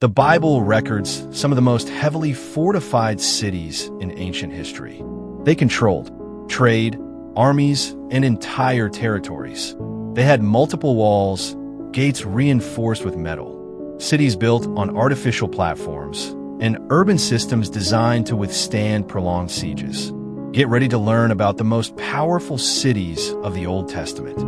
The Bible records some of the most heavily fortified cities in ancient history. They controlled trade, armies, and entire territories. They had multiple walls, gates reinforced with metal, cities built on artificial platforms, and urban systems designed to withstand prolonged sieges. Get ready to learn about the most powerful cities of the Old Testament.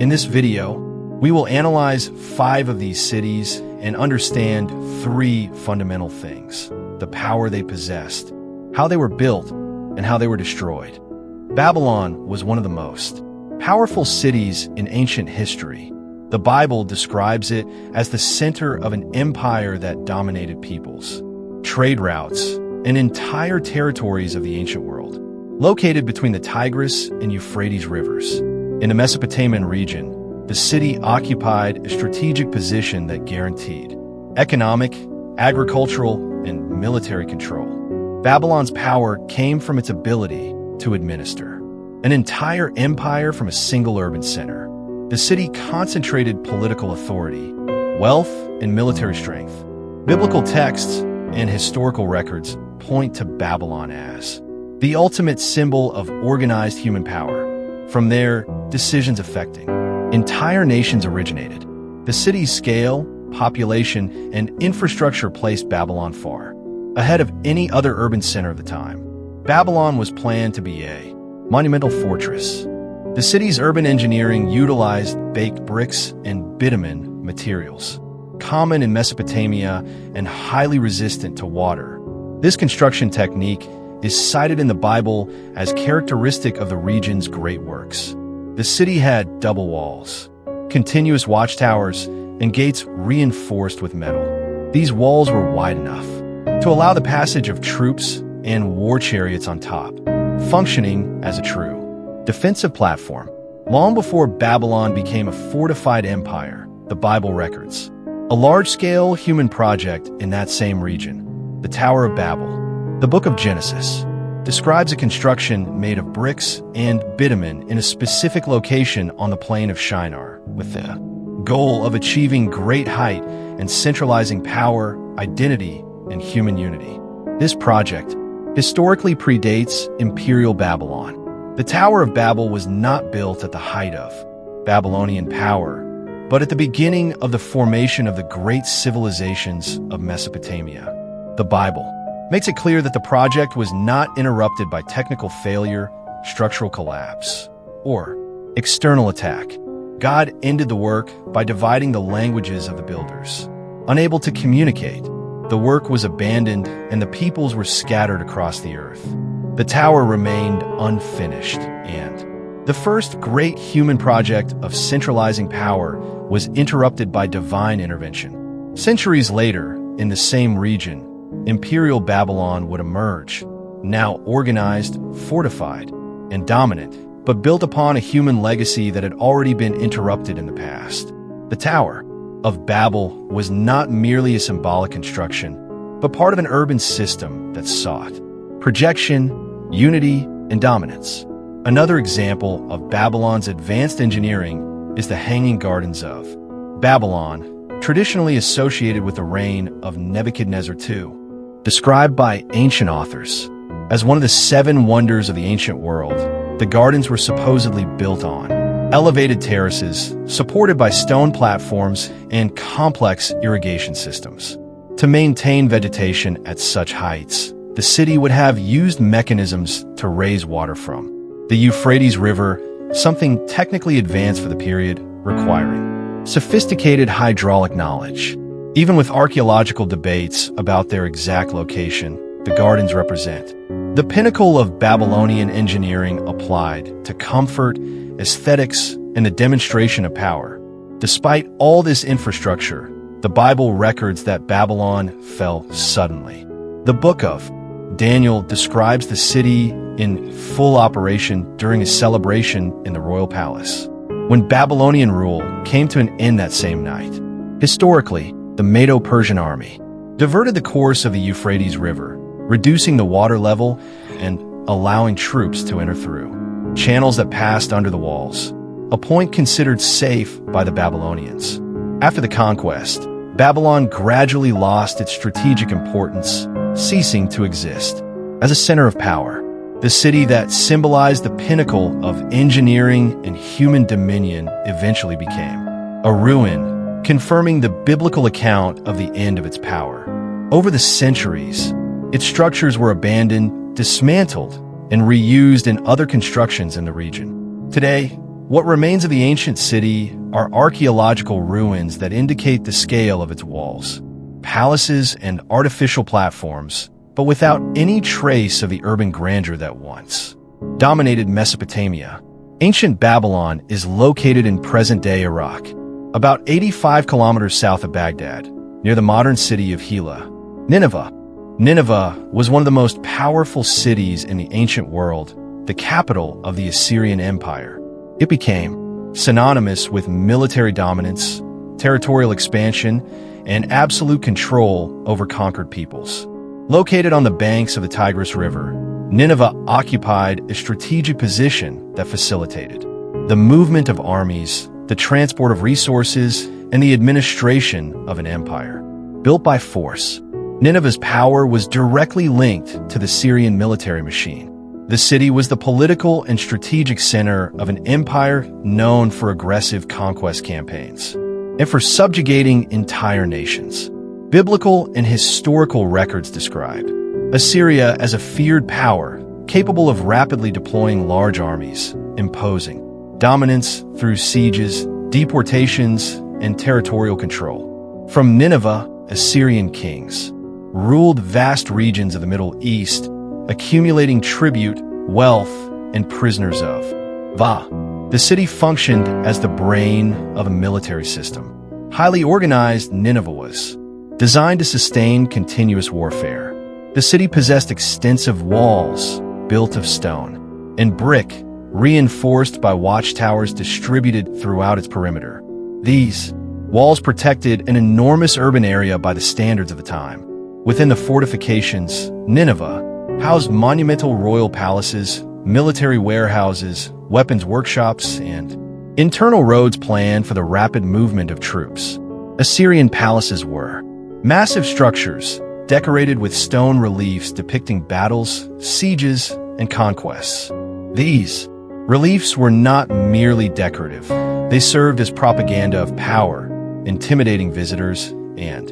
In this video, we will analyze 5 of these cities and understand 3 fundamental things: the power they possessed, how they were built, and how they were destroyed. Babylon was one of the most powerful cities in ancient history. The Bible describes it as the center of an empire that dominated peoples, trade routes, and entire territories of the ancient world. Located between the Tigris and Euphrates rivers, in the Mesopotamian region, the city occupied a strategic position that guaranteed economic, agricultural, and military control. Babylon's power came from its ability to administer an entire empire from a single urban center. The city concentrated political authority, wealth, and military strength. Biblical texts and historical records point to Babylon as the ultimate symbol of organized human power. From there, decisions affecting entire nations originated. The city's scale, population, and infrastructure placed Babylon far ahead of any other urban center of the time. Babylon was planned to be a monumental fortress. The city's urban engineering utilized baked bricks and bitumen materials, common in Mesopotamia and highly resistant to water. This construction technique is cited in the Bible as characteristic of the region's great works. The city had double walls, continuous watchtowers, and gates reinforced with metal. These walls were wide enough to allow the passage of troops and war chariots on top, functioning as a true defensive platform. Long before Babylon became a fortified empire, the Bible records a large-scale human project in that same region, the Tower of Babel. The book of Genesis describes a construction made of bricks and bitumen in a specific location on the plain of Shinar, with the goal of achieving great height and centralizing power, identity, and human unity. This project historically predates Imperial Babylon. The Tower of Babel was not built at the height of Babylonian power, but at the beginning of the formation of the great civilizations of Mesopotamia. The Bible makes it clear that the project was not interrupted by technical failure, structural collapse, or external attack. God ended the work by dividing the languages of the builders. Unable to communicate, the work was abandoned and the peoples were scattered across the earth. The tower remained unfinished, and the first great human project of centralizing power was interrupted by divine intervention. Centuries later, in the same region, Imperial Babylon would emerge, now organized, fortified, and dominant, but built upon a human legacy that had already been interrupted in the past. The Tower of Babel was not merely a symbolic construction, but part of an urban system that sought projection, unity, and dominance. Another example of Babylon's advanced engineering is the Hanging Gardens of Babylon, traditionally associated with the reign of Nebuchadnezzar II. Described by ancient authors as one of the 7 wonders of the ancient world, the gardens were supposedly built on elevated terraces, supported by stone platforms and complex irrigation systems. To maintain vegetation at such heights, the city would have used mechanisms to raise water from the Euphrates River, something technically advanced for the period, requiring sophisticated hydraulic knowledge. Even with archaeological debates about their exact location, the gardens represent the pinnacle of Babylonian engineering applied to comfort, aesthetics, and the demonstration of power. Despite all this infrastructure, the Bible records that Babylon fell suddenly. The book of Daniel describes the city in full operation during a celebration in the royal palace, when Babylonian rule came to an end that same night. Historically, the Medo-Persian army diverted the course of the Euphrates River, reducing the water level and allowing troops to enter through channels that passed under the walls, a point considered safe by the Babylonians. After the conquest, Babylon gradually lost its strategic importance, ceasing to exist as a center of power. The city that symbolized the pinnacle of engineering and human dominion eventually became a ruin, confirming the biblical account of the end of its power. Over the centuries, its structures were abandoned, dismantled, and reused in other constructions in the region. Today, what remains of the ancient city are archaeological ruins that indicate the scale of its walls, palaces, and artificial platforms, but without any trace of the urban grandeur that once dominated Mesopotamia. Ancient Babylon is located in present-day Iraq, about 85 kilometers south of Baghdad, near the modern city of Hilla. Nineveh was one of the most powerful cities in the ancient world, the capital of the Assyrian Empire. It became synonymous with military dominance, territorial expansion, and absolute control over conquered peoples. Located on the banks of the Tigris River, Nineveh occupied a strategic position that facilitated the movement of armies, the transport of resources, and the administration of an empire. Built by force, Nineveh's power was directly linked to the Syrian military machine. The city was the political and strategic center of an empire known for aggressive conquest campaigns and for subjugating entire nations. Biblical and historical records describe Assyria as a feared power capable of rapidly deploying large armies, imposing dominance through sieges, deportations, and territorial control. From Nineveh, Assyrian kings ruled vast regions of the Middle East, accumulating tribute, wealth, and prisoners of Va. The city functioned as the brain of a military system. Highly organized, Nineveh was designed to sustain continuous warfare. The city possessed extensive walls built of stone and brick, reinforced by watchtowers distributed throughout its perimeter. These walls protected an enormous urban area by the standards of the time. Within the fortifications, Nineveh housed monumental royal palaces, military warehouses, weapons workshops, and internal roads planned for the rapid movement of troops. Assyrian palaces were massive structures decorated with stone reliefs depicting battles, sieges, and conquests. These reliefs were not merely decorative. They served as propaganda of power, intimidating visitors and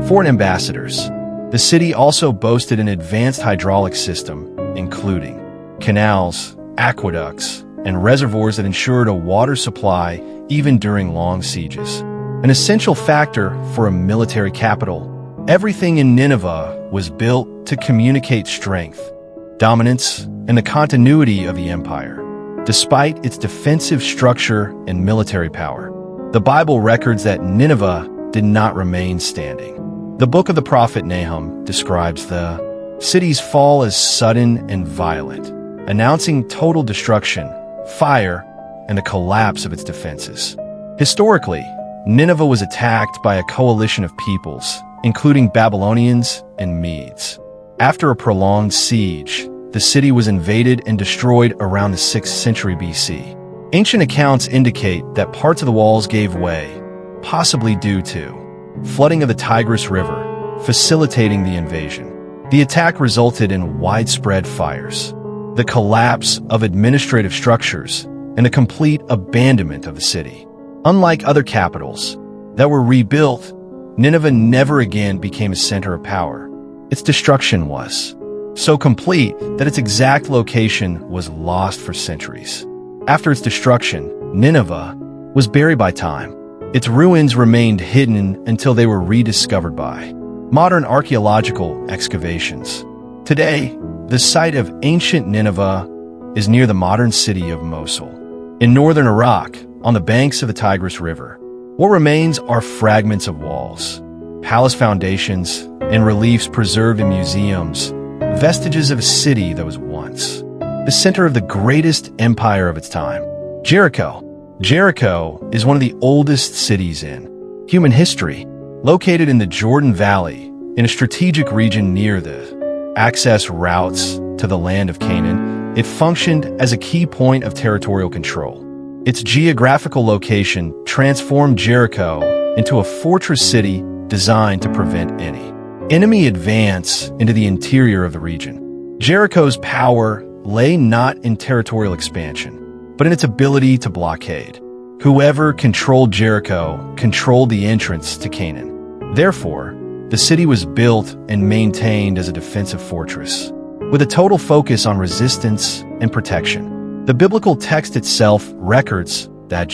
foreign ambassadors. The city also boasted an advanced hydraulic system, including canals, aqueducts, and reservoirs that ensured a water supply even during long sieges. An essential factor for a military capital, everything in Nineveh was built to communicate strength, dominance, and the continuity of the empire. Despite its defensive structure and military power, the Bible records that Nineveh did not remain standing. The book of the prophet Nahum describes the city's fall as sudden and violent, announcing total destruction, fire, and the collapse of its defenses. Historically, Nineveh was attacked by a coalition of peoples, including Babylonians and Medes. After a prolonged siege, the city was invaded and destroyed around the 6th century BC. Ancient accounts indicate that parts of the walls gave way, possibly due to flooding of the Tigris River, facilitating the invasion. The attack resulted in widespread fires, the collapse of administrative structures, and a complete abandonment of the city. Unlike other capitals that were rebuilt, Nineveh never again became a center of power. Its destruction was so complete that its exact location was lost for centuries. After its destruction, Nineveh was buried by time. Its ruins remained hidden until they were rediscovered by modern archaeological excavations. Today, the site of ancient Nineveh is near the modern city of Mosul, in northern Iraq, on the banks of the Tigris River. What remains are fragments of walls, palace foundations, and reliefs preserved in museums, vestiges of a city that was once the center of the greatest empire of its time. Jericho is one of the oldest cities in human history. Located in the Jordan Valley, in a strategic region near the access routes to the land of Canaan, it functioned as a key point of territorial control. Its geographical location transformed Jericho into a fortress city designed to prevent any enemy advance into the interior of the region. Jericho's power lay not in territorial expansion, but in its ability to blockade. Whoever controlled Jericho controlled the entrance to Canaan. Therefore, the city was built and maintained as a defensive fortress, with a total focus on resistance and protection. The biblical text itself records that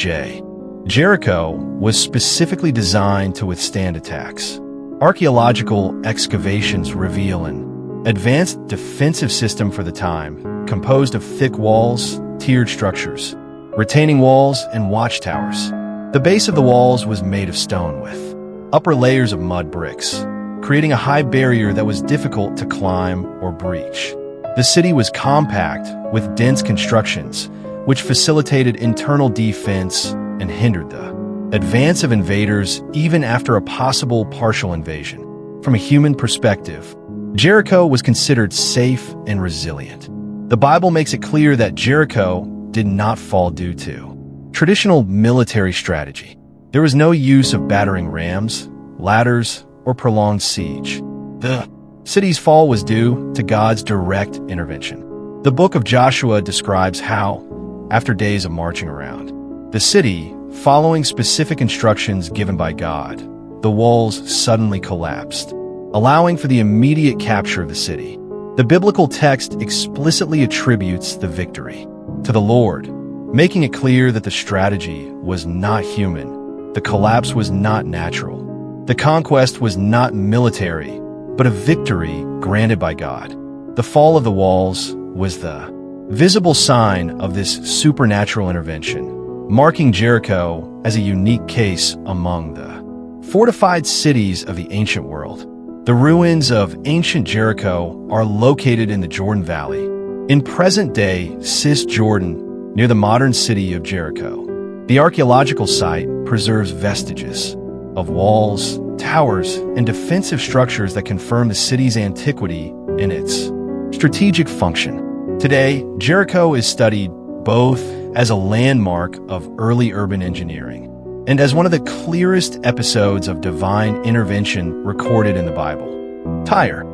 Jericho was specifically designed to withstand attacks. Archaeological excavations reveal an advanced defensive system for the time, composed of thick walls, tiered structures, retaining walls, and watchtowers. The base of the walls was made of stone with upper layers of mud bricks, creating a high barrier that was difficult to climb or breach. The city was compact with dense constructions, which facilitated internal defense and hindered the advance of invaders even after a possible partial invasion. From a human perspective, Jericho was considered safe and resilient. The Bible makes it clear that Jericho did not fall due to traditional military strategy. There was no use of battering rams, ladders, or prolonged siege. The city's fall was due to God's direct intervention. The book of Joshua describes how, after days of marching around the city, following specific instructions given by God, the walls suddenly collapsed, allowing for the immediate capture of the city. The biblical text explicitly attributes the victory to the Lord, making it clear that the strategy was not human. The collapse was not natural. The conquest was not military, but a victory granted by God. The fall of the walls was the visible sign of this supernatural intervention, marking Jericho as a unique case among the fortified cities of the ancient world. The ruins of ancient Jericho are located in the Jordan Valley, in present-day Cisjordan, near the modern city of Jericho. The archaeological site preserves vestiges of walls, towers, and defensive structures that confirm the city's antiquity and its strategic function. Today, Jericho is studied both as a landmark of early urban engineering and as one of the clearest episodes of divine intervention recorded in the Bible. Tyre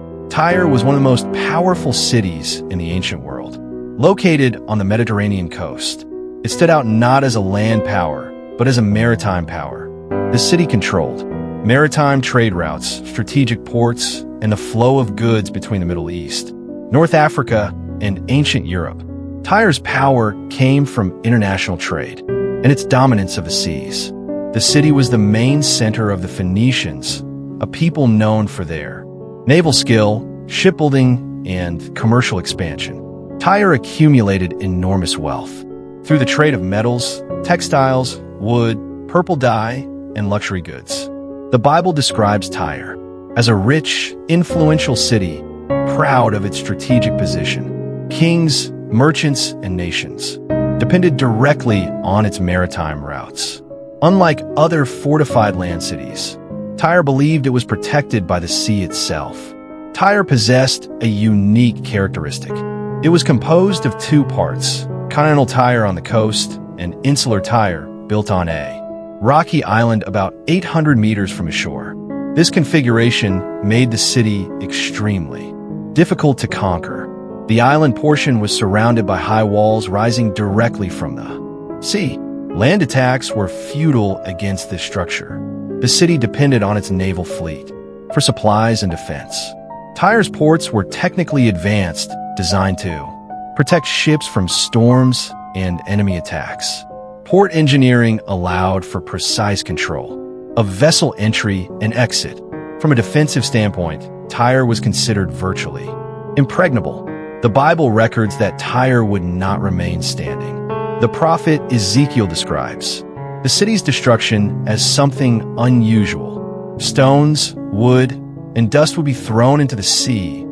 was one of the most powerful cities in the ancient world. Located on the Mediterranean coast, it stood out not as a land power, but as a maritime power. The city controlled maritime trade routes, strategic ports, and the flow of goods between the Middle East, North Africa, and ancient Europe. Tyre's power came from international trade and its dominance of the seas. The city was the main center of the Phoenicians, a people known for their naval skill, shipbuilding, and commercial expansion. Tyre accumulated enormous wealth through the trade of metals, textiles, wood, purple dye, and luxury goods. The Bible describes Tyre as a rich, influential city, proud of its strategic position. Kings, merchants, and nations depended directly on its maritime routes. Unlike other fortified land cities, Tyre believed it was protected by the sea itself. Tyre possessed a unique characteristic. It was composed of two parts, continental Tyre on the coast and insular Tyre built on a rocky island about 800 meters from the shore. This configuration made the city extremely difficult to conquer. The island portion was surrounded by high walls rising directly from the sea. Land attacks were futile against this structure. The city depended on its naval fleet for supplies and defense. Tyre's ports were technically advanced, designed to protect ships from storms and enemy attacks. Port engineering allowed for precise control of vessel entry and exit. From a defensive standpoint, Tyre was considered virtually impregnable. The Bible records that Tyre would not remain standing. The prophet Ezekiel describes the city's destruction as something unusual. Stones, wood, and dust would be thrown into the sea,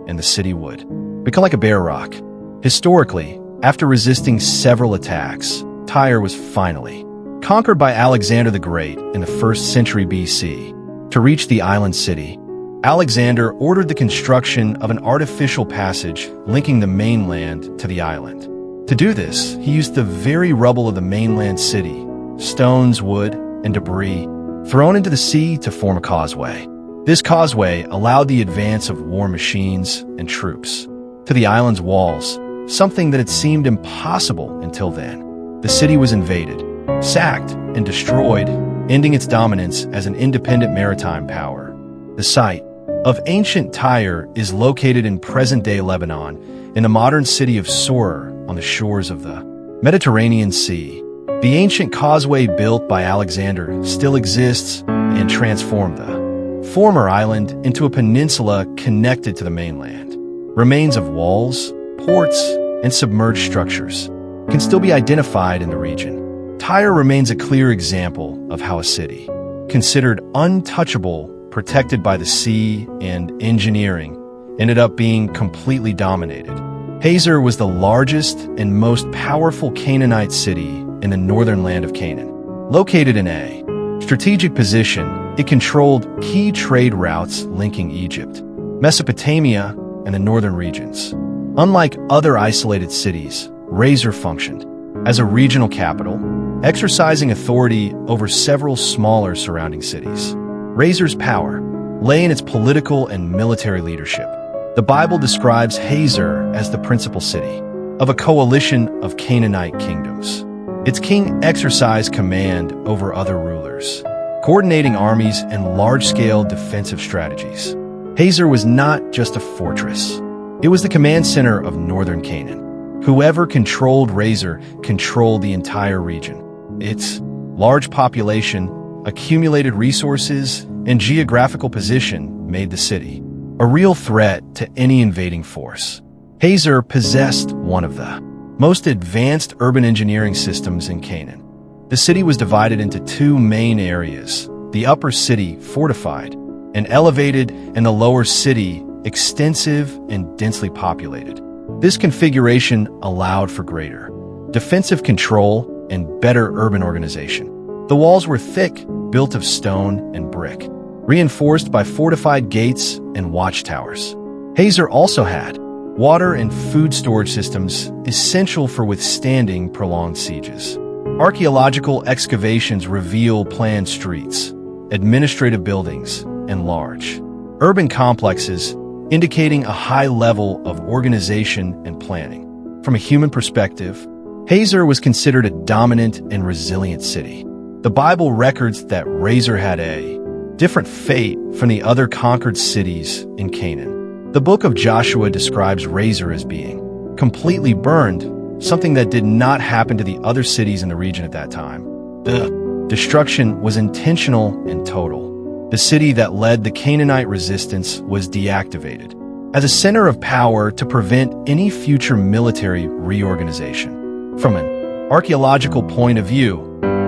and the city would become like a bare rock. Historically, after resisting several attacks, Tyre was finally conquered by Alexander the Great in the 1st century BC. To reach the island city, Alexander ordered the construction of an artificial passage linking the mainland to the island. To do this, he used the very rubble of the mainland city, stones, wood, and debris thrown into the sea to form a causeway. This causeway allowed the advance of war machines and troops to the island's walls, something that had seemed impossible until then. The city was invaded, sacked, and destroyed, ending its dominance as an independent maritime power. The site of ancient Tyre is located in present-day Lebanon, in the modern city of Sur on the shores of the Mediterranean Sea. The ancient causeway built by Alexander still exists and transformed the former island into a peninsula connected to the mainland. Remains of walls, ports, and submerged structures can still be identified in the region. Tyre remains a clear example of how a city, considered untouchable, protected by the sea and engineering, ended up being completely dominated. Hazor was the largest and most powerful Canaanite city in the northern land of Canaan. Located in a strategic position, it controlled key trade routes linking Egypt, Mesopotamia, and the northern regions. Unlike other isolated cities, Hazor functioned as a regional capital, exercising authority over several smaller surrounding cities. Hazor's power lay in its political and military leadership. The Bible describes Hazor as the principal city of a coalition of Canaanite kingdoms. Its king exercised command over other rulers, coordinating armies and large-scale defensive strategies. Hazor was not just a fortress. It was the command center of northern Canaan. Whoever controlled Hazor controlled the entire region. Its large population, accumulated resources, and geographical position made the city a real threat to any invading force. Hazor possessed one of the most advanced urban engineering systems in Canaan. The city was divided into two main areas: the upper city, fortified and elevated, and the lower city, extensive and densely populated. This configuration allowed for greater defensive control and better urban organization. The walls were thick, built of stone and brick, reinforced by fortified gates and watchtowers. Hazor also had water and food storage systems essential for withstanding prolonged sieges. Archaeological excavations reveal planned streets, administrative buildings, and large urban complexes, indicating a high level of organization and planning. From a human perspective, Hazor was considered a dominant and resilient city. The Bible records that Hazor had a different fate from the other conquered cities in Canaan. The book of Joshua describes Hazor as being completely burned, something that did not happen to the other cities in the region at that time. The destruction was intentional and total. The city that led the Canaanite resistance was deactivated as a center of power to prevent any future military reorganization. From an archaeological point of view,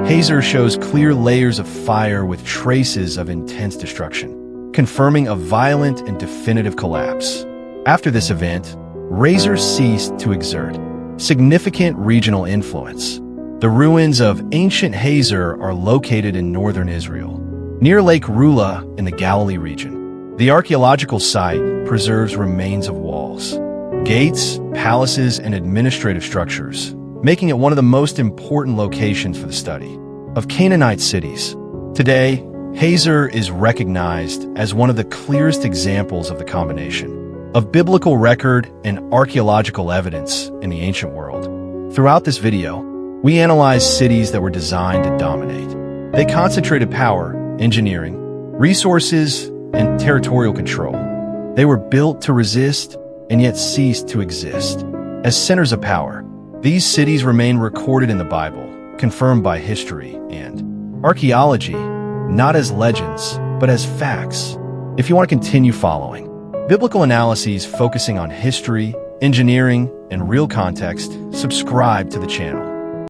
Hazor shows clear layers of fire with traces of intense destruction, confirming a violent and definitive collapse. After this event, Hazor ceased to exert significant regional influence. The ruins of ancient Hazor are located in northern Israel, near Lake Rula in the Galilee region. The archaeological site preserves remains of walls, gates, palaces, and administrative structures, making it one of the most important locations for the study of Canaanite cities. Today, Hazor is recognized as one of the clearest examples of the combination of biblical record and archaeological evidence in the ancient world. Throughout this video, we analyze cities that were designed to dominate. They concentrated power, engineering, resources, and territorial control. They were built to resist and yet ceased to exist. As centers of power, these cities remain recorded in the Bible, confirmed by history and archaeology, not as legends, but as facts. If you want to continue following biblical analyses focusing on history, engineering, and real context, subscribe to the channel.